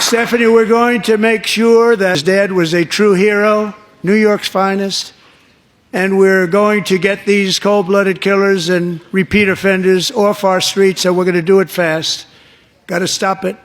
Stephanie, we're going to make sure that his dad was a true hero, New York's finest, and we're going to get these cold-blooded killers and repeat offenders off our streets, so we're going to do it fast. Got to stop it.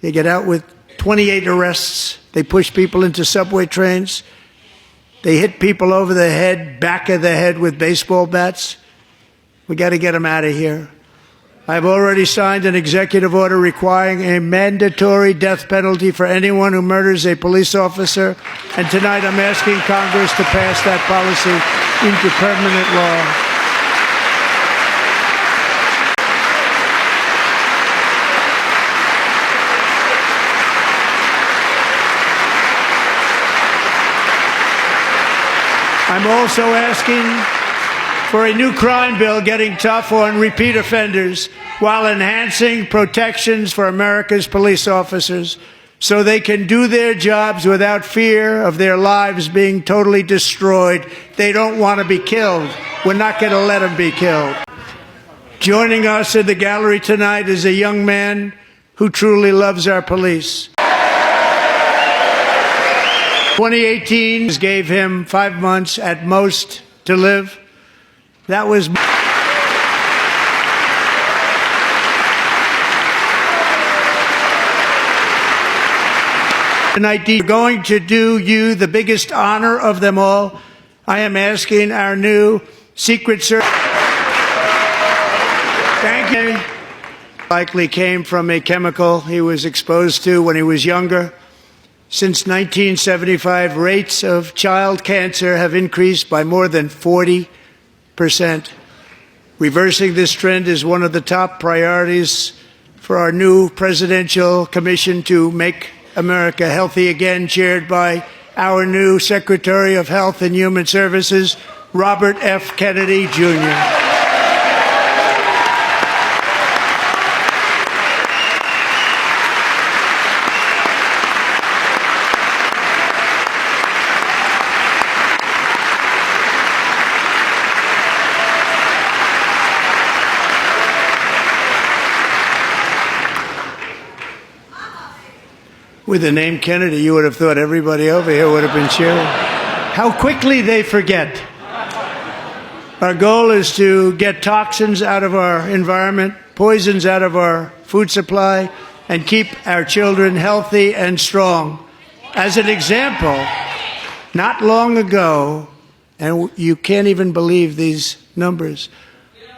They get out with 28 arrests. They push people into subway trains. They hit people over the head, back of the head with baseball bats. We got to get them out of here. I've already signed an executive order requiring a mandatory death penalty for anyone who murders a police officer. And tonight I'm asking Congress to pass that policy into permanent law. I'm also asking for a new crime bill getting tough on repeat offenders while enhancing protections for America's police officers so they can do their jobs without fear of their lives being totally destroyed. They don't want to be killed. We're not going to let them be killed. Joining us in the gallery tonight is a young man who truly loves our police. 2018 gave him 5 months at most to live. That was tonight. We're going to do you the biggest honor of them all. I am asking our new Secret Service. Thank you. Likely came from a chemical he was exposed to when he was younger. Since 1975, rates of child cancer have increased by more than 40%. Reversing this trend is one of the top priorities for our new presidential commission to make America healthy again, chaired by our new Secretary of Health and Human Services, Robert F. Kennedy, Jr. With the name Kennedy, you would have thought everybody over here would have been cheering. How quickly they forget. Our goal is to get toxins out of our environment, poisons out of our food supply, and keep our children healthy and strong. As an example, not long ago, and you can't even believe these numbers,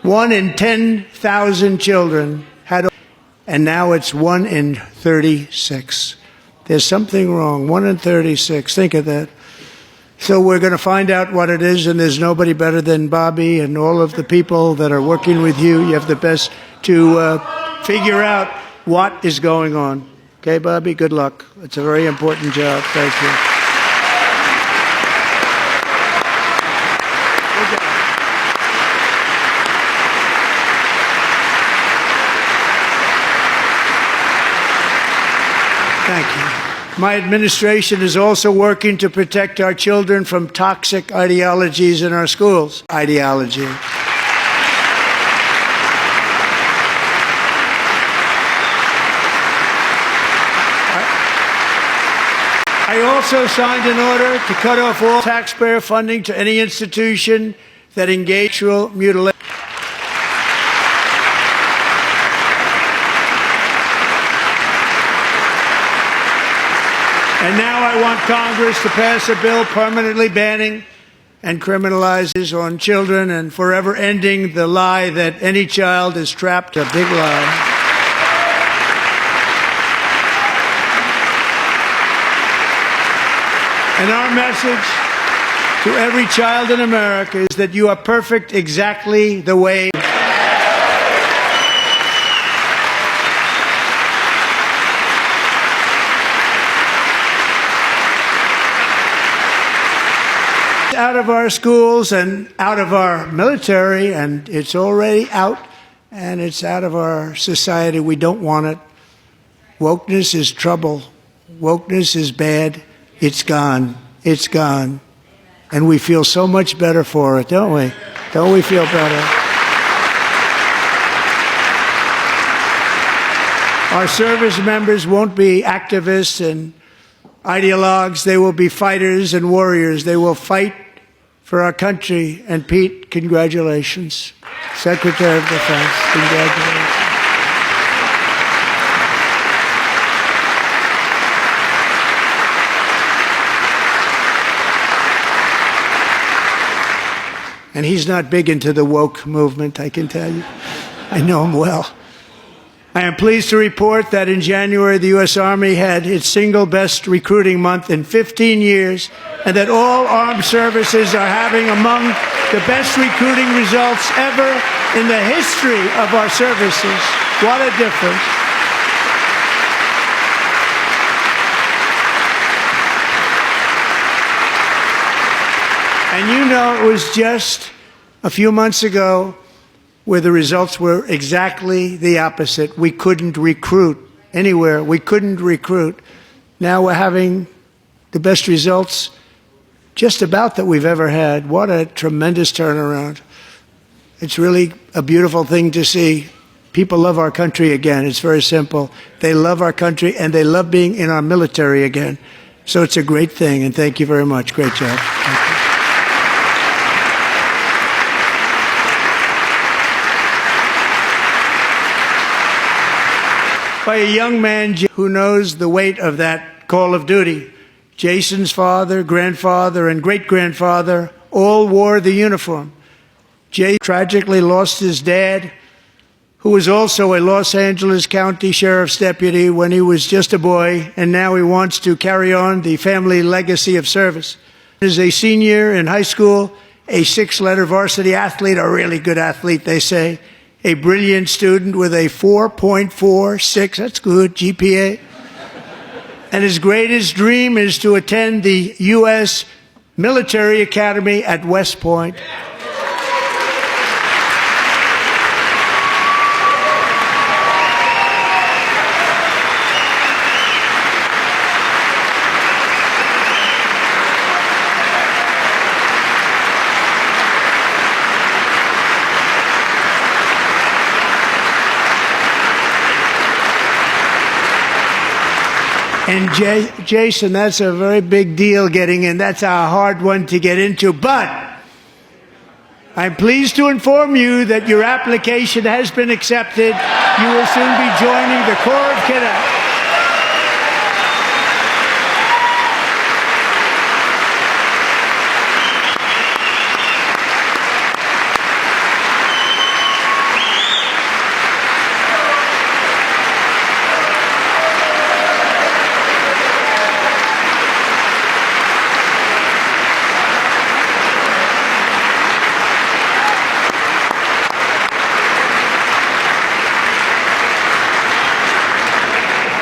1 in 10,000 children had, and now it's 1 in 36. There's something wrong. 1 in 36. Think of that. So we're going to find out what it is, and there's nobody better than Bobby and all of the people that are working with you. You have the best to figure out what is going on. Okay, Bobby? Good luck. It's a very important job. Thank you. Thank you. My administration is also working to protect our children from toxic ideologies in our schools. Ideology. I also signed an order to cut off all taxpayer funding to any institution that engages in sexual mutilation. And now I want Congress to pass a bill permanently banning and criminalizing on children and forever ending the lie that any child is trapped. A big lie. And our message to every child in America is that you are perfect exactly the way. Out of our schools and out of our military, and it's already out, and it's out of our society. We don't want it. Wokeness is trouble. Wokeness is bad. It's gone. It's gone. And we feel so much better for it, don't we? Don't we feel better? Our service members won't be activists and ideologues. They will be fighters and warriors. They will fight for our country. And Pete, congratulations. Secretary of Defense, congratulations. And he's not big into the woke movement, I can tell you. I know him well. I am pleased to report that in January, the U.S. Army had its single best recruiting month in 15 years, and that all armed services are having among the best recruiting results ever in the history of our services. What a difference. And you know, it was just a few months ago where the results were exactly the opposite. We couldn't recruit anywhere. We couldn't recruit. Now we're having the best results just about that we've ever had. What a tremendous turnaround. It's really a beautiful thing to see. People love our country again. It's very simple. They love our country, and they love being in our military again. So it's a great thing, and thank you very much. Great job. Thank you. By a young man who knows the weight of that call of duty. Jason's father, grandfather, and great-grandfather all wore the uniform. Jay tragically lost his dad, who was also a Los Angeles County Sheriff's deputy when he was just a boy, and now he wants to carry on the family legacy of service. As a senior in high school, a 6-letter varsity athlete, a really good athlete, they say, a brilliant student with a 4.46, that's good, GPA. And his greatest dream is to attend the U.S. Military Academy at West Point. And Jason, that's a very big deal getting in. That's a hard one to get into. But I'm pleased to inform you that your application has been accepted. You will soon be joining the Corps of Cadets.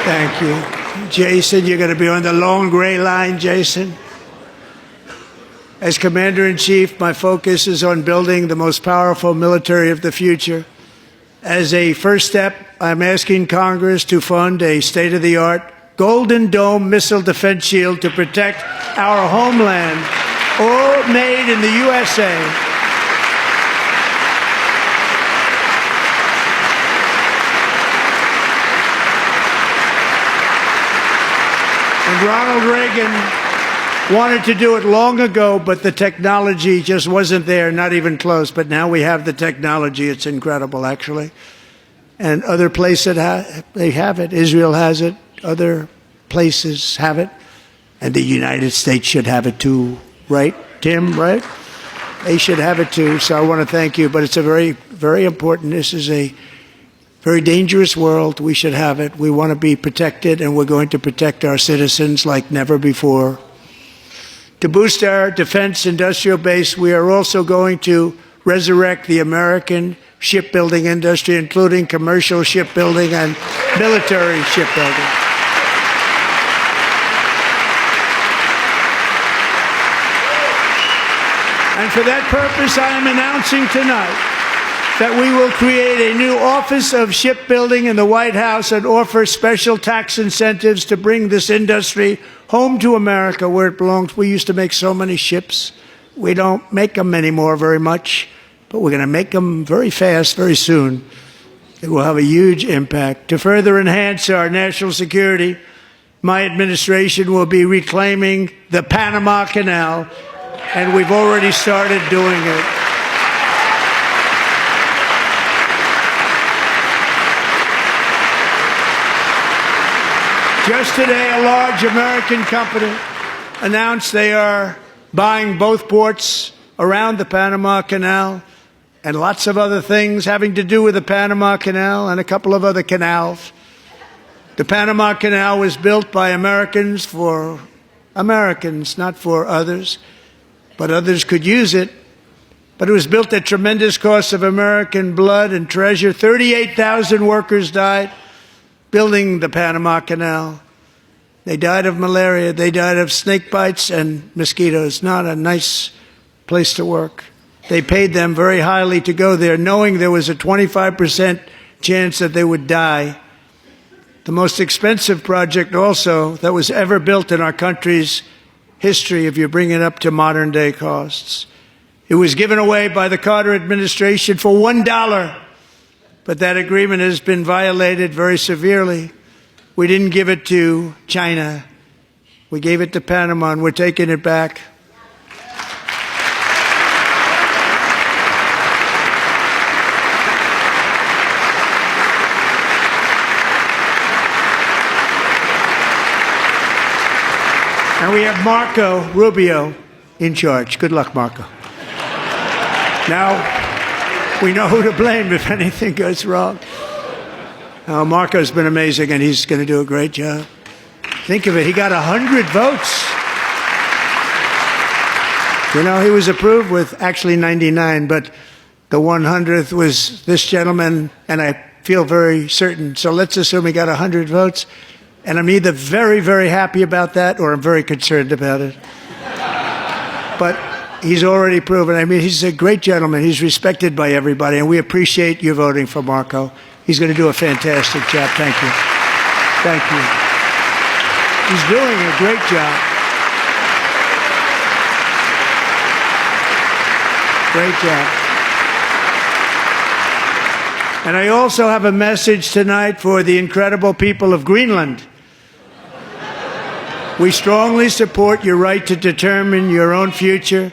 Thank you. Jason, you're going to be on the long gray line, Jason. As Commander-in-Chief, my focus is on building the most powerful military of the future. As a first step, I'm asking Congress to fund a state-of-the-art Golden Dome missile defense shield to protect our homeland, all made in the USA. And Ronald Reagan wanted to do it long ago, but the technology just wasn't there, not even close. But now we have the technology. It's incredible, actually. And other places, they have it. Israel has it. Other places have it. And the United States should have it too, right, Tim, right? They should have it too. So I want to thank you. But it's a very, very important. This is a very dangerous world. We should have it. We want to be protected, and we're going to protect our citizens like never before. To boost our defense industrial base, we are also going to resurrect the American shipbuilding industry, including commercial shipbuilding and military shipbuilding. And for that purpose, I am announcing tonight that we will create a new Office of Shipbuilding in the White House and offer special tax incentives to bring this industry home to America where it belongs. We used to make so many ships. We don't make them anymore very much, but we're going to make them very fast, very soon. It will have a huge impact. To further enhance our national security, my administration will be reclaiming the Panama Canal, and we've already started doing it. Just today, a large American company announced they are buying both ports around the Panama Canal and lots of other things having to do with the Panama Canal and a couple of other canals. The Panama Canal was built by Americans for Americans, not for others, but others could use it. But it was built at tremendous cost of American blood and treasure. 38,000 workers died building the Panama Canal. They died of malaria, they died of snake bites and mosquitoes. Not a nice place to work. They paid them very highly to go there, knowing there was a 25% chance that they would die. The most expensive project also that was ever built in our country's history, if you bring it up to modern day costs. It was given away by the Carter administration for $1, but that agreement has been violated very severely. We didn't give it to China. We gave it to Panama, and we're taking it back. And we have Marco Rubio in charge. Good luck, Marco. Now, we know who to blame if anything goes wrong. Marco's been amazing, and he's going to do a great job. Think of it, he got 100 votes. You know, he was approved with actually 99, but the 100th was this gentleman, and I feel very certain. So let's assume he got 100 votes, and I'm either very, very happy about that or I'm very concerned about it. But he's already proven. I mean, he's a great gentleman. He's respected by everybody, and we appreciate you voting for Marco. He's going to do a fantastic job. Thank you. Thank you. He's doing a great job. Great job. And I also have a message tonight for the incredible people of Greenland. We strongly support your right to determine your own future.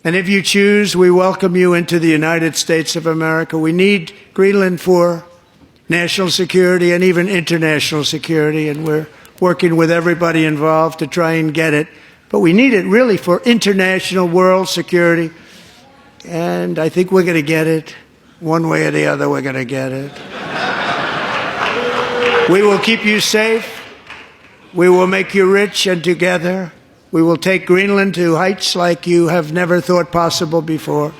And if you choose, we welcome you into the United States of America. We need Greenland for national security and even international security, and we're working with everybody involved to try and get it. But we need it really for international world security, and I think we're going to get it. One way or the other, we're going to get it. We will keep you safe. We will make you rich, and together we will take Greenland to heights like you have never thought possible before.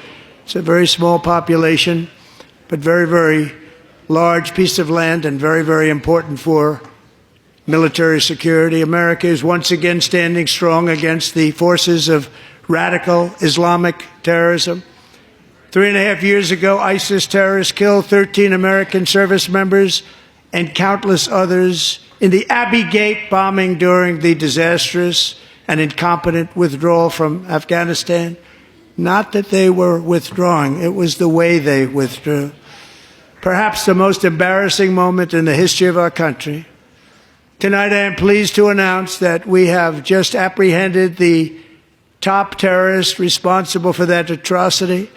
It's a very small population, but very, very large piece of land and very, very important for military security. America is once again standing strong against the forces of radical Islamic terrorism. 3.5 years ago, ISIS terrorists killed 13 American service members and countless others in the Abbey Gate bombing during the disastrous and incompetent withdrawal from Afghanistan. Not that they were withdrawing, it was the way they withdrew. Perhaps the most embarrassing moment in the history of our country. Tonight I am pleased to announce that we have just apprehended the top terrorist responsible for that atrocity.